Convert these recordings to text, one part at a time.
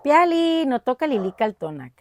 Piali, no toca lilica al tonac.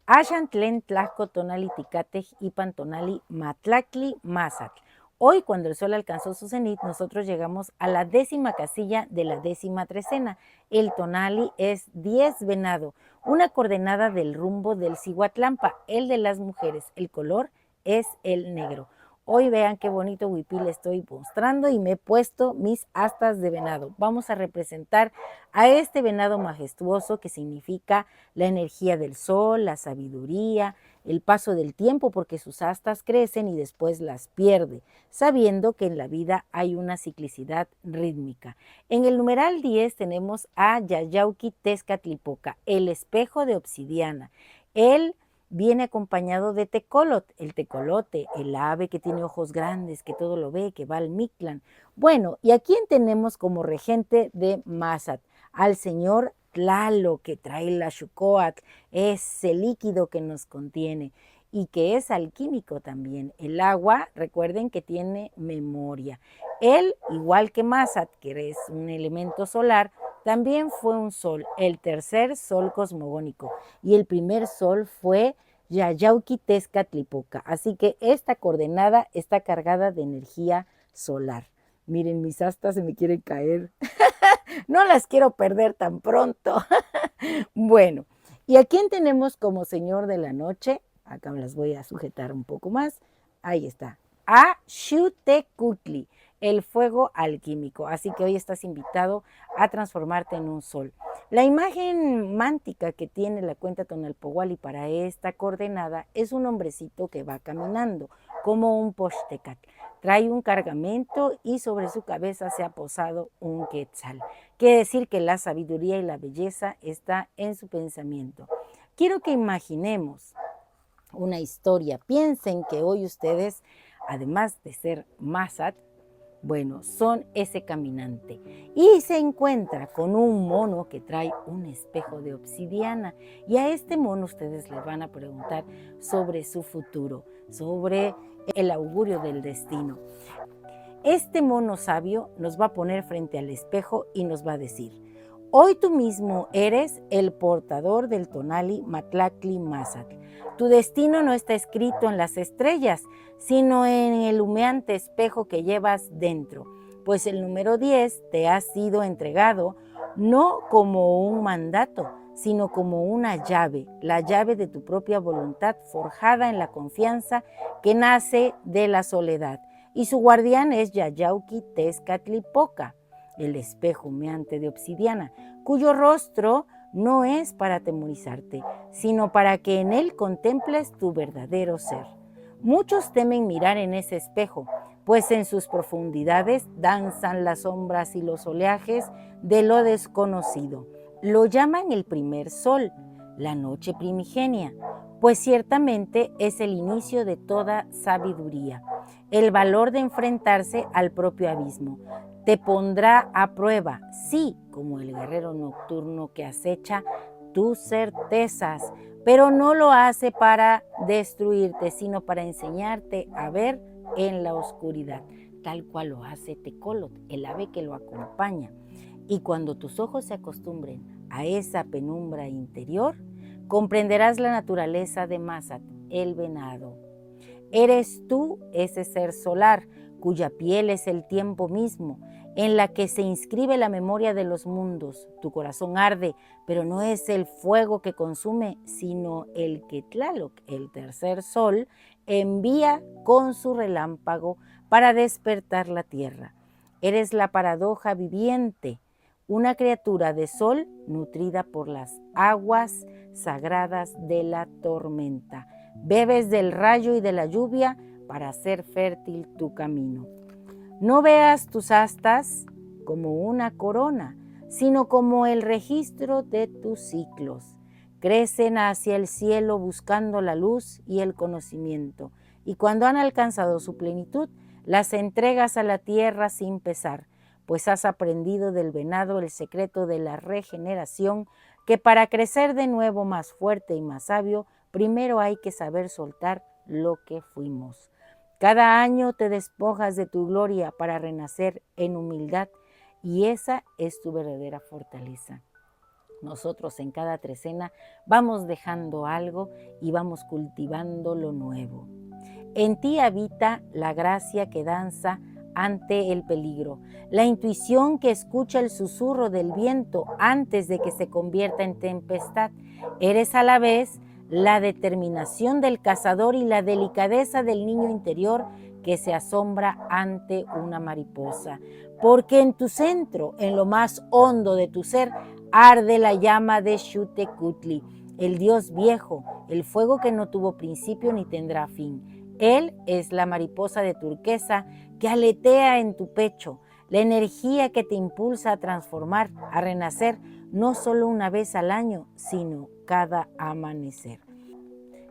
Ashan tlen tlaco tonali ticatej ipan tonali matlacli mazatl. Hoy, cuando el sol alcanzó su cenit, nosotros llegamos a la 10ª casilla de la 13ª. El tonali es 10 venado, una coordenada del rumbo del Cihuatlampa, el de las mujeres. El color es el negro. Hoy vean qué bonito huipil estoy mostrando y me he puesto mis astas de venado. Vamos a representar a este venado majestuoso que significa la energía del sol, la sabiduría, el paso del tiempo porque sus astas crecen y después las pierde, sabiendo que en la vida hay una ciclicidad rítmica. En el numeral 10 tenemos a Yayauqui Tezcatlipoca, el espejo de obsidiana. Él viene acompañado de tecolot, el tecolote, el ave que tiene ojos grandes, que todo lo ve, que va al Mictlán. Bueno, ¿y a quién tenemos como regente de Mazat? Al señor Tlaloc, que trae la Xucoatl, ese líquido que nos contiene y que es alquímico también. El agua, recuerden que tiene memoria. Él, igual que Mazat, que es un elemento solar, también fue un sol, el tercer sol cosmogónico, y el primer sol fue Yayauqui Tezcatlipoca. Así que esta coordenada está cargada de energía solar. Miren, mis astas se me quieren caer. No las quiero perder tan pronto. Bueno, ¿y a quién tenemos como señor de la noche? Acá me las voy a sujetar un poco más. Ahí está. A Xiuhtecutli, el fuego alquímico. Así que hoy estás invitado a transformarte en un sol. La imagen mántica que tiene la cuenta Tonalpohualli para esta coordenada es un hombrecito que va caminando, como un poxtecat. Trae un cargamento y sobre su cabeza se ha posado un quetzal. Quiere decir que la sabiduría y la belleza está en su pensamiento. Quiero que imaginemos una historia. Piensen que hoy ustedes, además de ser Mazat, bueno, son ese caminante y se encuentra con un mono que trae un espejo de obsidiana y a este mono ustedes le van a preguntar sobre su futuro, sobre el augurio del destino. Este mono sabio nos va a poner frente al espejo y nos va a decir: hoy tú mismo eres el portador del tonali matlacli mazatl. Tu destino no está escrito en las estrellas, sino en el humeante espejo que llevas dentro, pues el número 10 te ha sido entregado no como un mandato, sino como una llave, la llave de tu propia voluntad forjada en la confianza que nace de la soledad. Y su guardián es Yayauqui Tezcatlipoca, el espejo humeante de obsidiana, cuyo rostro no es para atemorizarte, sino para que en él contemples tu verdadero ser. Muchos temen mirar en ese espejo, pues en sus profundidades danzan las sombras y los oleajes de lo desconocido. Lo llaman el primer sol, la noche primigenia, pues ciertamente es el inicio de toda sabiduría, el valor de enfrentarse al propio abismo. Te pondrá a prueba, sí, como el guerrero nocturno que acecha tus certezas, pero no lo hace para destruirte, sino para enseñarte a ver en la oscuridad, tal cual lo hace Tecolot, el ave que lo acompaña. Y cuando tus ojos se acostumbren a esa penumbra interior, comprenderás la naturaleza de Mazat, el venado. Eres tú ese ser solar, cuya piel es el tiempo mismo, en la que se inscribe la memoria de los mundos. Tu corazón arde, pero no es el fuego que consume, sino el que Tlaloc, el tercer sol, envía con su relámpago para despertar la tierra. Eres la paradoja viviente, una criatura de sol nutrida por las aguas sagradas de la tormenta. Bebes del rayo y de la lluvia para hacer fértil tu camino. No veas tus astas como una corona, sino como el registro de tus ciclos. Crecen hacia el cielo buscando la luz y el conocimiento, y cuando han alcanzado su plenitud, las entregas a la tierra sin pesar, pues has aprendido del venado el secreto de la regeneración, que para crecer de nuevo más fuerte y más sabio, primero hay que saber soltar lo que fuimos. Cada año te despojas de tu gloria para renacer en humildad y esa es tu verdadera fortaleza. Nosotros en cada trecena vamos dejando algo y vamos cultivando lo nuevo. En ti habita la gracia que danza ante el peligro, la intuición que escucha el susurro del viento antes de que se convierta en tempestad. Eres a la vez la determinación del cazador y la delicadeza del niño interior que se asombra ante una mariposa. Porque en tu centro, en lo más hondo de tu ser, arde la llama de Xiuhtecutli, el Dios viejo, el fuego que no tuvo principio ni tendrá fin. Él es la mariposa de turquesa que aletea en tu pecho, la energía que te impulsa a transformar, a renacer, no solo una vez al año, sino cada amanecer.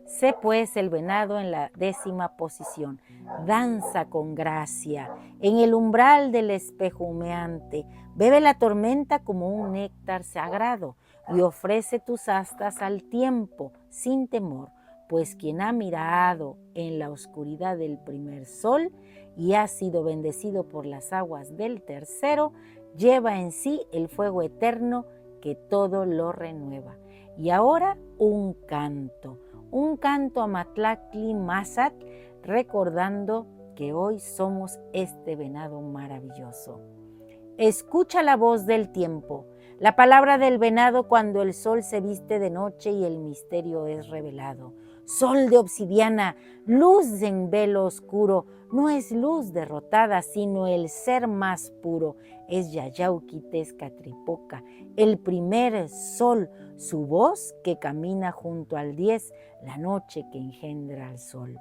Sé pues el venado en la 10ª posición, danza con gracia, en el umbral del espejo humeante, bebe la tormenta como un néctar sagrado y ofrece tus astas al tiempo sin temor, pues quien ha mirado en la oscuridad del primer sol y ha sido bendecido por las aguas del tercero, lleva en sí el fuego eterno que todo lo renueva. Y ahora un canto a Matlactli Mazatl, recordando que hoy somos este venado maravilloso. Escucha la voz del tiempo, la palabra del venado cuando el sol se viste de noche y el misterio es revelado. Sol de obsidiana, luz en velo oscuro, no es luz derrotada, sino el ser más puro. Es Yayauquitezcatripoca, el primer sol, su voz que camina junto al 10, la noche que engendra al sol.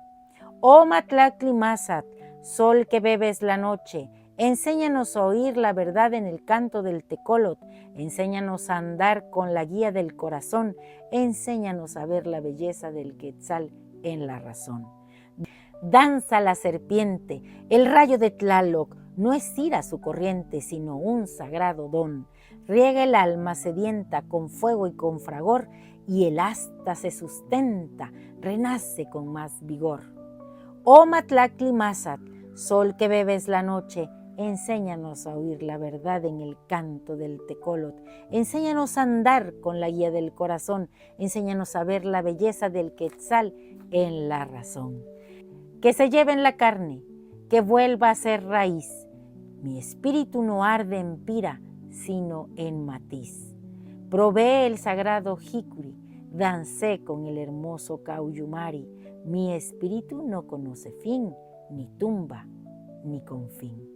Oh Matlactli Mazatl, sol que bebes la noche, enséñanos a oír la verdad en el canto del tecolot, enséñanos a andar con la guía del corazón, enséñanos a ver la belleza del quetzal en la razón. Danza la serpiente, el rayo de Tlaloc, no es ira su corriente, sino un sagrado don. Riega el alma sedienta con fuego y con fragor, y el asta se sustenta, renace con más vigor. Oh Matlactli Mazatl, sol que bebes la noche, enséñanos a oír la verdad en el canto del tecolot, enséñanos a andar con la guía del corazón, enséñanos a ver la belleza del quetzal en la razón. Que se lleve en la carne, que vuelva a ser raíz. Mi espíritu no arde en pira, sino en matiz. Probé el sagrado jicuri, dancé con el hermoso Caullumari. Mi espíritu no conoce fin, ni tumba, ni confín.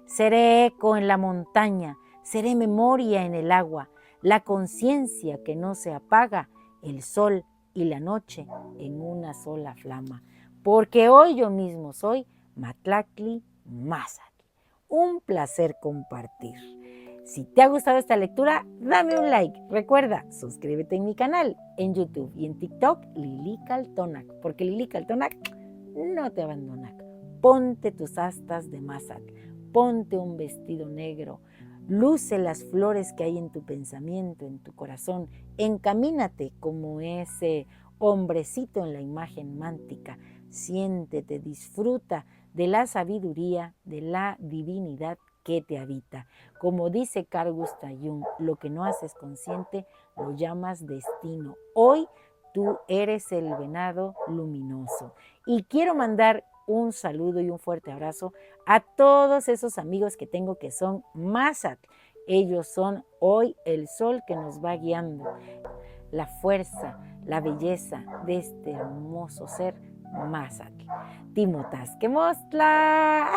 Seré eco en la montaña, seré memoria en el agua, la conciencia que no se apaga, el sol y la noche en una sola flama. Porque hoy yo mismo soy Matlactli Mazatl. Un placer compartir. Si te ha gustado esta lectura, dame un like. Recuerda, suscríbete en mi canal, en YouTube y en TikTok, Lili Caltonac, porque Lili Caltonac no te abandona. Ponte tus astas de Mazatl, ponte un vestido negro, luce las flores que hay en tu pensamiento, en tu corazón, encamínate como ese hombrecito en la imagen mántica, siéntete, disfruta de la sabiduría, de la divinidad que te habita. Como dice Carl Gustav Jung, lo que no haces consciente lo llamas destino. Hoy tú eres el venado luminoso. Y quiero mandar un saludo y un fuerte abrazo a todos esos amigos que tengo que son Mazatl. Ellos son hoy el sol que nos va guiando, la fuerza, la belleza de este hermoso ser Mazatl. Timotazquemostla.